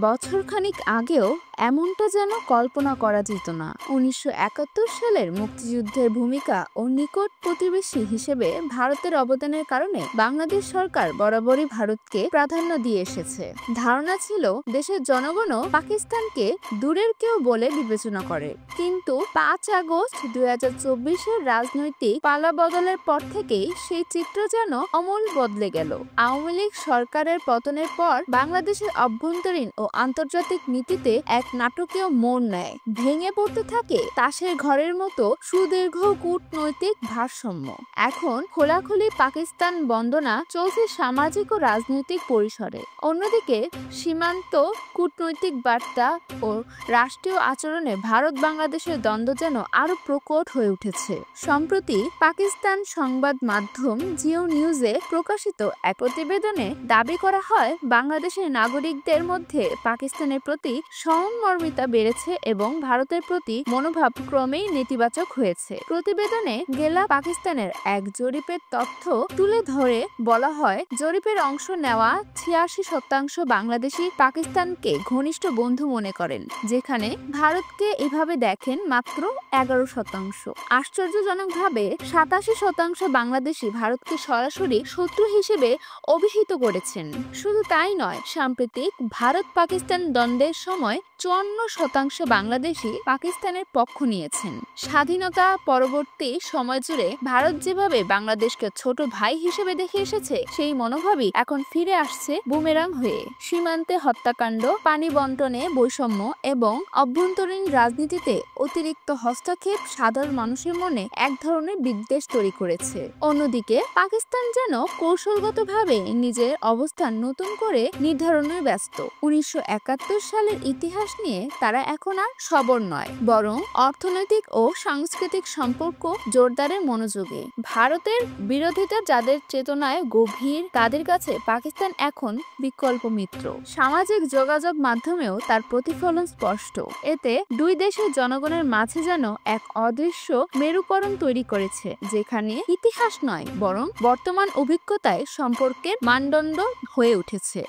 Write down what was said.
বছরখানেক আগেও এমনটা যেন কল্পনা করা যেত না। ১৯৭১ সালের মুক্তিযুদ্ধের ভূমিকা ও নিকট প্রতিবেশী হিসেবে ভারতের অবদানের কারণে বাংলাদেশ সরকার বরাবরই ভারতকে প্রাধান্য দিয়ে এসেছে। ধারণা ছিল দেশের জনগণও পাকিস্তানকে দূরের কেউ বলে বিবেচনা করে। কিন্তু ৫ আগস্ট ২০২৪-এর রাজনৈতিক পালাবদলের পর থেকেই সেই চিত্র যেন আমূল বদলে গেল। আওয়ামী লীগ সরকারের পতনের পর বাংলাদেশের অভ্যন্তরীণ ও আন্তর্জাতিক নীতিতে এক নাটকীয় মোড় নেয়। ভেঙে পড়তে থাকে তাসের ঘরের মতো সুদীর্ঘ কূটনৈতিক ভারসাম্য। এখন খোলাখুলি পাকিস্তান বন্দনা চলছে সামাজিক ও রাজনৈতিক পরিসরে। অন্যদিকে সীমান্ত কূটনৈতিক বার্তা ও রাষ্ট্রীয় আচরণে ভারত বাংলাদেশের দ্বন্দ্ব যেন আরো প্রকট হয়ে উঠেছে। সম্প্রতি পাকিস্তান সংবাদ মাধ্যম জিও নিউজে প্রকাশিত এক প্রতিবেদনে দাবি করা হয়, বাংলাদেশের নাগরিকদের মধ্যে পাকিস্তানের প্রতি সহমর্মিতা বেড়েছে এবং ভারতের প্রতি মনোভাব ক্রমেই নেতিবাচক হয়েছে। প্রতিবেদনে গেলা পাকিস্তানের এক জরিপের তথ্য তুলে ধরে বলা হয়, জরিপের অংশ নেওয়া ৮৬% বাংলাদেশি পাকিস্তানকে ঘনিষ্ঠ বন্ধু মনে করেন, যেখানে ভারতকে এভাবে দেখেন মাত্র ১১%। আশ্চর্যজনকভাবে ৮৭% বাংলাদেশি ভারতকে সরাসরি শত্রু হিসেবে অভিহিত করেছেন। শুধু তাই নয়, সাম্প্রতিক ভারত পাকিস্তান দ্বন্দ্বের সময় ৫৪% বাংলাদেশি পাকিস্তানের পক্ষ নিয়েছেন। স্বাধীনতা পরবর্তী সময় জুড়ে ভারত যেভাবে বাংলাদেশকে ছোট ভাই হিসেবে দেখে এসেছে, সেই মনোভাবই এখন ফিরে আসছে বুমেরাং হয়ে। সীমান্তে হত্যাকাণ্ড, পানি বন্টনে বৈষম্য এবং অভ্যন্তরীণ রাজনীতিতে অতিরিক্ত হস্তক্ষেপ সাধারণ মানুষের মনে এক ধরনের বিদ্বেষ তৈরি করেছে। অন্যদিকে পাকিস্তান যেন কৌশলগতভাবে নিজের অবস্থান নতুন করে নির্ধারণে ব্যস্ত। ১৯৭১ সালের ইতিহাস নিয়ে তারা এখন আর সবর নয়, বরং অর্থনৈতিক ও সাংস্কৃতিক সম্পর্ক জোরদারের মনোযোগে। ভারতের বিরোধিতা যাদের চেতনায় গভীর, তাদের কাছে পাকিস্তান এখন বিকল্প মিত্র। সামাজিক যোগাযোগ মাধ্যমেও তার প্রতিফলন স্পষ্ট। এতে দুই দেশের জনগণের মাঝে যেন এক অদৃশ্য মেরুকরণ তৈরি করেছে, যেখানে ইতিহাস নয় বরং বর্তমান অভিজ্ঞতায় সম্পর্কের মানদণ্ড হয়ে উঠেছে।